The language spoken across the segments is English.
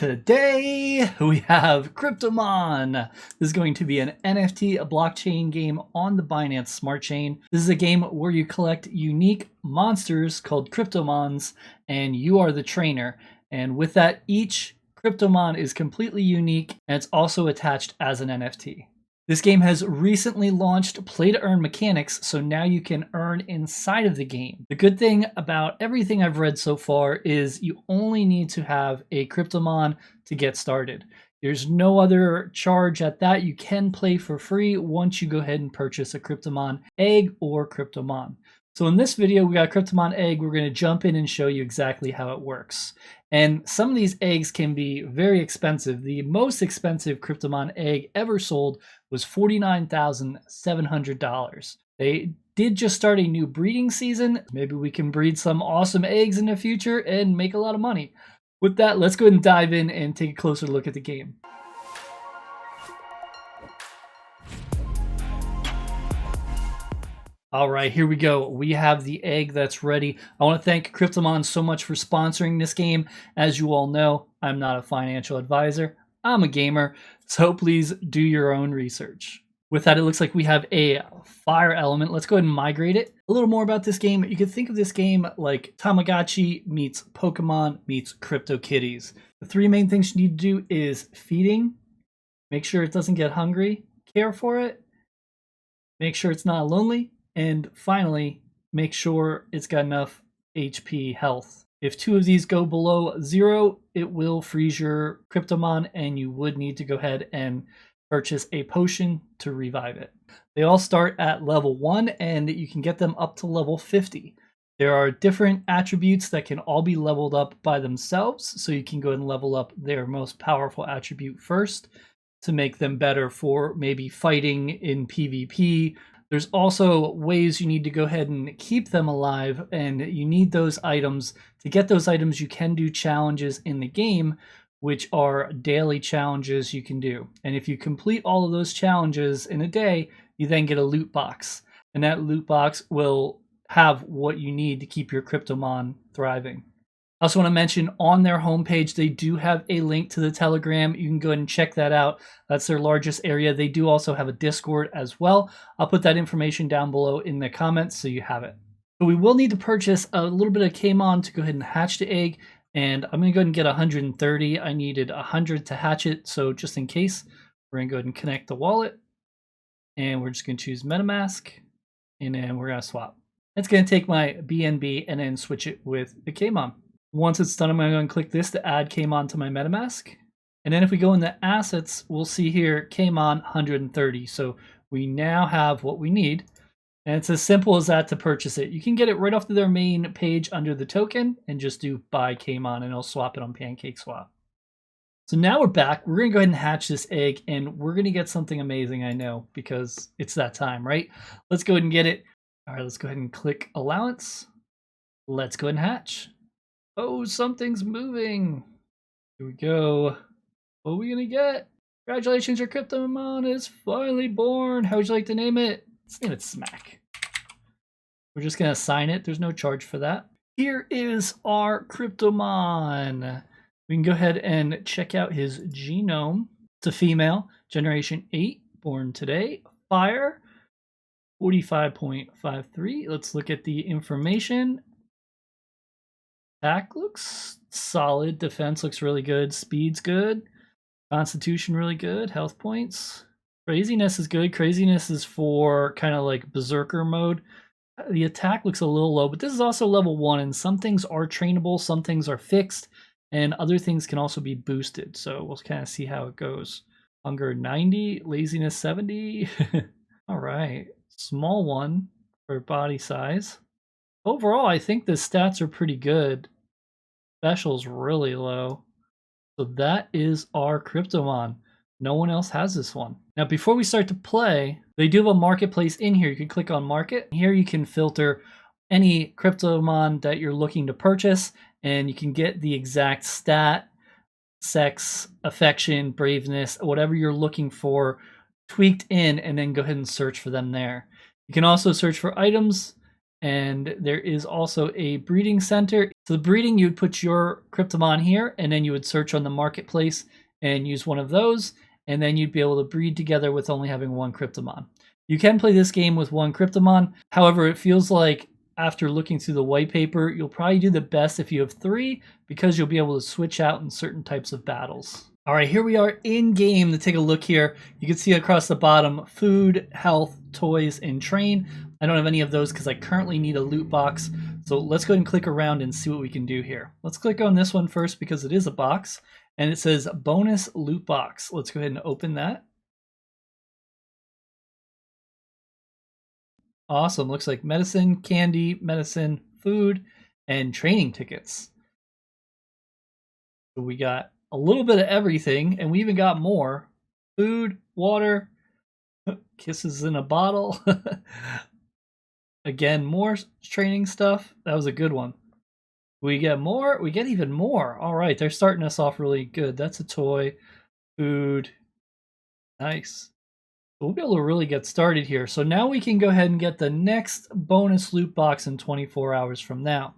Today we have Kryptomon. This is going to be an NFT, a blockchain game on the Binance Smart Chain. This is a game where you collect unique monsters called Kryptomons, and you are the trainer. And with that, each Kryptomon is completely unique, and it's also attached as an NFT. This game has recently launched play-to-earn mechanics, so now you can earn inside of the game. The good thing about everything I've read so far is you only need to have a Kryptomon to get started. There's no other charge at that. You can play for free once you go ahead and purchase a Kryptomon egg or Kryptomon. So in this video, we got a Kryptomon egg. We're going to jump in and show you exactly how it works. And some of these eggs can be very expensive. The most expensive Kryptomon egg ever sold was $49,700. They did just start a new breeding season. Maybe we can breed some awesome eggs in the future and make a lot of money. With that, let's go ahead and dive in and take a closer look at the game. All right, here we go. We have the egg that's ready. I want to thank Kryptomon so much for sponsoring this game. As you all know, I'm not a financial advisor. I'm a gamer, so please do your own research. With that, it looks like we have a fire element. Let's go ahead and migrate it. A little more about this game. You can think of this game like Tamagotchi meets Pokemon meets CryptoKitties. The three main things you need to do is feeding, make sure it doesn't get hungry, care for it, make sure it's not lonely, and finally, make sure it's got enough HP health. If two of these go below 0, it will freeze your Kryptomon, and you would need to go ahead and purchase a potion to revive it. They all start at level 1, and you can get them up to level 50. There are different attributes that can all be leveled up by themselves, so you can go and level up their most powerful attribute first to make them better for maybe fighting in PvP. There's also ways you need to go ahead and keep them alive, and you need those items. To get those items, you can do challenges in the game, which are daily challenges you can do. And if you complete all of those challenges in a day, you then get a loot box. And that loot box will have what you need to keep your Kryptomon thriving. I also want to mention on their homepage, they do have a link to the Telegram. You can go ahead and check that out. That's their largest area. They do also have a Discord as well. I'll put that information down below in the comments so you have it. But we will need to purchase a little bit of KMON to go ahead and hatch the egg. And I'm going to go ahead and get 130. I needed 100 to hatch it. So just in case, we're going to go ahead and connect the wallet. And we're just going to choose MetaMask. And then we're going to swap. It's going to take my BNB and then switch it with the KMON. Once it's done, I'm going to go and click this to add KMON to my MetaMask. And then if we go into assets, we'll see here KMON 130. So we now have what we need. And it's as simple as that to purchase it. You can get it right off to their main page under the token and just do buy KMON and it'll swap it on PancakeSwap. So now we're back. We're going to go ahead and hatch this egg and we're going to get something amazing, I know, because it's that time, right? Let's go ahead and get it. All right, let's go ahead and click allowance. Let's go ahead and hatch. Oh, something's moving. Here we go. What are we gonna get? Congratulations, your Kryptomon is finally born. How would you like to name it? Let's name it Smack. We're just gonna assign it. There's no charge for that. Here is our Kryptomon. We can go ahead and check out his genome. It's a female, generation 8, born today. Fire, 45.53. Let's look at the information. Attack looks solid. Defense looks really good. Speed's good. Constitution really good. Health points. Craziness is good. Craziness is for kind of like berserker mode. The attack looks a little low, but this is also level 1, and some things are trainable, some things are fixed, and other things can also be boosted. So we'll kind of see how it goes. Hunger 90, laziness 70. All right. Small one for body size. Overall, I think the stats are pretty good. Special's really low. So that is our Kryptomon. No one else has this one. Now, before we start to play, they do have a marketplace in here. You can click on market. Here you can filter any Kryptomon that you're looking to purchase, and you can get the exact stat, sex, affection, braveness, whatever you're looking for tweaked in, and then go ahead and search for them there. You can also search for items. And there is also a breeding center. So the breeding, you would put your Kryptomon here, and then you would search on the marketplace and use one of those, and then you'd be able to breed together with only having one Kryptomon. You can play this game with one Kryptomon. However, it feels like after looking through the white paper, you'll probably do the best if you have 3 because you'll be able to switch out in certain types of battles. All right, here we are in game to take a look here. You can see across the bottom, food, health, toys, and train. I don't have any of those because I currently need a loot box. So let's go ahead and click around and see what we can do here. Let's click on this one first because it is a box and it says bonus loot box. Let's go ahead and open that. Awesome. Looks like medicine, candy, medicine, food, and training tickets. So we got a little bit of everything, and we even got more. Food, water, kisses in a bottle. Again, more training stuff. That was a good one. We get more. We get even more. All right, they're starting us off really good. That's a toy. Food. Nice. We'll be able to really get started here. So now we can go ahead and get the next bonus loot box in 24 hours from now.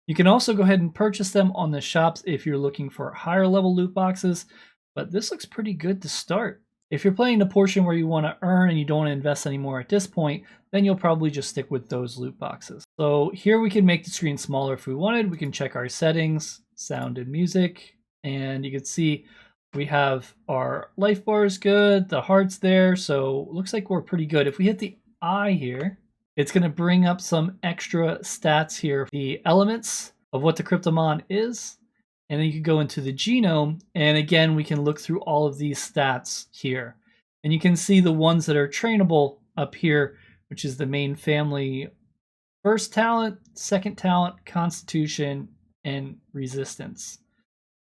You can also go ahead and purchase them on the shops if you're looking for higher level loot boxes, but this looks pretty good to start. If you're playing the portion where you want to earn and you don't want to invest anymore at this point, then you'll probably just stick with those loot boxes. So here we can make the screen smaller if we wanted. We can check our settings, sound and music, and you can see we have our life bars good, the hearts there, so it looks like we're pretty good. If we hit the eye here, it's going to bring up some extra stats here, the elements of what the Kryptomon is, and then you can go into the genome, and again, we can look through all of these stats here. And you can see the ones that are trainable up here, which is the main family, first talent, second talent, constitution, and resistance.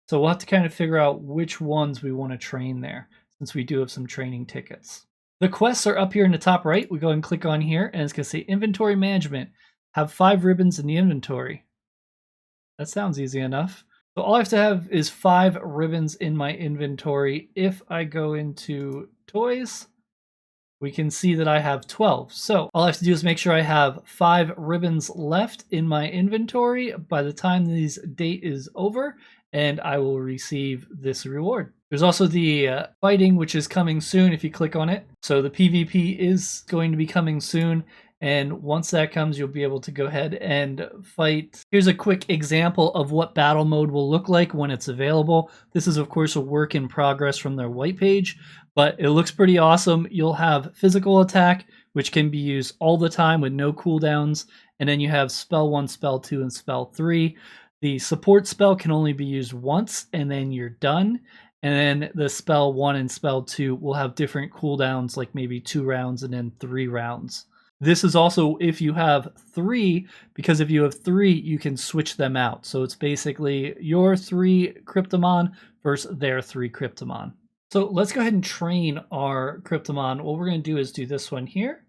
So we'll have to kind of figure out which ones we want to train there, since we do have some training tickets. The quests are up here in the top right. We go and click on here, and it's going to say inventory management. Have 5 ribbons in the inventory. That sounds easy enough. So all I have to have is 5 ribbons in my inventory. If I go into toys, we can see that I have 12. So all I have to do is make sure I have 5 ribbons left in my inventory by the time this date is over, and I will receive this reward. There's also the fighting, which is coming soon if you click on it. So the PvP is going to be coming soon, and once that comes, you'll be able to go ahead and fight. Here's a quick example of what battle mode will look like when it's available. This is, of course, a work in progress from their white page, but it looks pretty awesome. You'll have physical attack, which can be used all the time with no cooldowns, and then you have spell 1, spell 2, and spell 3. The support spell can only be used once, and then you're done. And then the spell 1 and spell 2 will have different cooldowns, like maybe 2 rounds and then 3 rounds. This is also if you have 3, because if you have 3, you can switch them out. So it's basically your 3 Kryptomon versus their 3 Kryptomon. So let's go ahead and train our Kryptomon. What we're going to do is do this one here.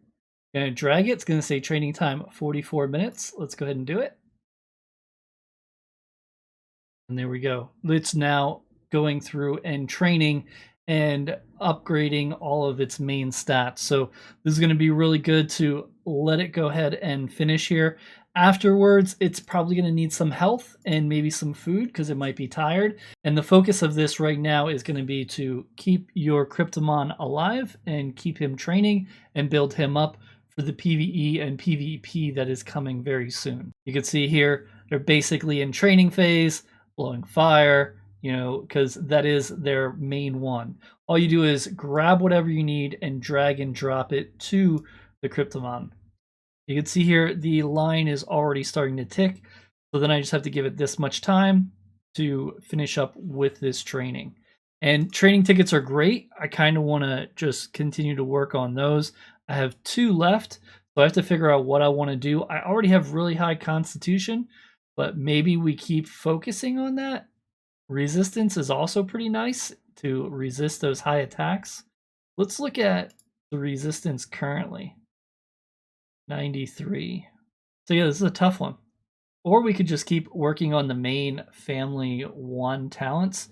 Going to drag it. It's going to say training time 44 minutes. Let's go ahead and do it. And there we go. It's now going through and training and upgrading all of its main stats. So this is going to be really good to let it go ahead and finish here. Afterwards, it's probably going to need some health and maybe some food because it might be tired. And the focus of this right now is going to be to keep your Kryptomon alive and keep him training and build him up for the PvE and PvP that is coming very soon. You can see here, they're basically in training phase, blowing fire, because that is their main one. All you do is grab whatever you need and drag and drop it to the Kryptomon. You can see here the line is already starting to tick, so then I just have to give it this much time to finish up with this training. And training tickets are great. I kind of want to just continue to work on those. I have 2 left, so I have to figure out what I want to do. I already have really high constitution, but maybe we keep focusing on that. Resistance is also pretty nice to resist those high attacks. Let's look at the resistance currently. 93. So yeah, this is a tough one. Or we could just keep working on the main family 1 talents,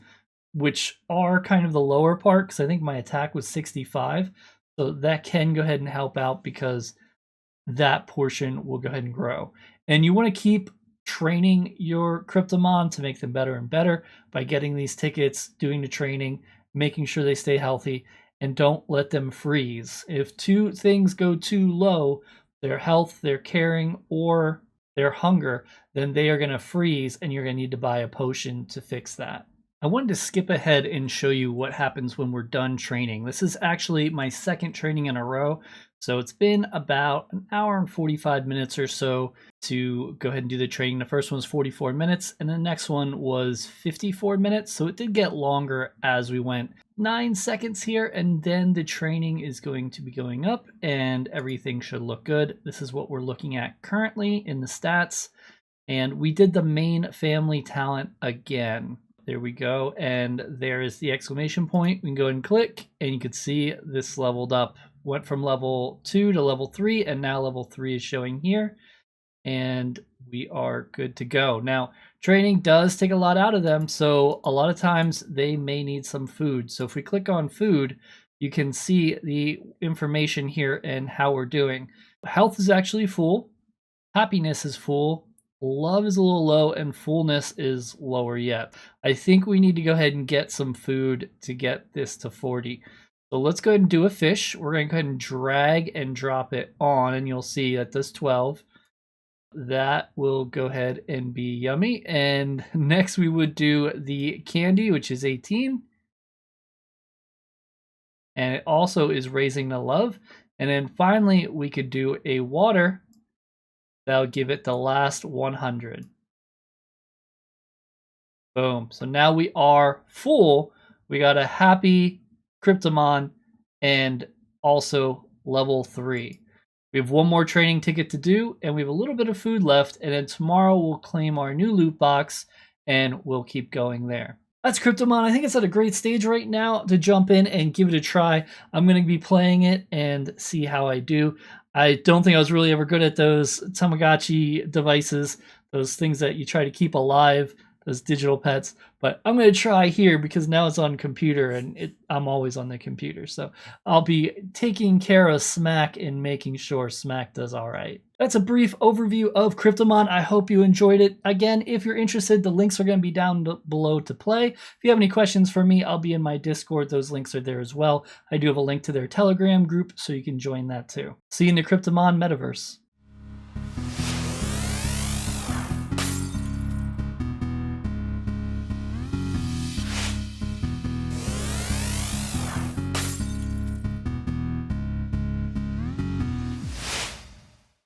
which are kind of the lower part, because I think my attack was 65. So that can go ahead and help out because that portion will go ahead and grow. And you want to keep training your Kryptomon to make them better and better by getting these tickets, doing the training, making sure they stay healthy, and don't let them freeze. If two things go too low, their health, their caring, or their hunger, then they are going to freeze and you're going to need to buy a potion to fix that. I wanted to skip ahead and show you what happens when we're done training. This is actually my second training in a row. So it's been about an hour and 45 minutes or so to go ahead and do the training. The first one was 44 minutes and the next one was 54 minutes. So it did get longer as we went. 9 seconds here, and then the training is going to be going up and everything should look good. This is what we're looking at currently in the stats. And we did the main family talent again. There we go. And there is the exclamation point. We can go and click and you can see this leveled up. Went from level 2 to level 3 and now level 3 is showing here. And we are good to go. Now, training does take a lot out of them. So a lot of times they may need some food. So if we click on food, you can see the information here and how we're doing. Health is actually full. Happiness is full. Love is a little low and fullness is lower yet. I think we need to go ahead and get some food to get this to 40. So let's go ahead and do a fish. We're going to go ahead and drag and drop it on and you'll see that this 12. That will go ahead and be yummy. And next we would do the candy, which is 18. And it also is raising the love. And then finally we could do a water. That'll give it the last 100. Boom. So now we are full. We got a happy Kryptomon and also level 3. We have one more training ticket to do and we have a little bit of food left. And then tomorrow we'll claim our new loot box and we'll keep going there. That's Kryptomon. I think it's at a great stage right now to jump in and give it a try. I'm going to be playing it and see how I do. I don't think I was really ever good at those Tamagotchi devices, those things that you try to keep alive, those digital pets. But I'm going to try here because now it's on computer and I'm always on the computer. So I'll be taking care of Smack and making sure Smack does all right. That's a brief overview of Kryptomon. I hope you enjoyed it. Again, if you're interested, the links are going to be down below to play. If you have any questions for me, I'll be in my Discord. Those links are there as well. I do have a link to their Telegram group, so you can join that too. See you in the Kryptomon metaverse.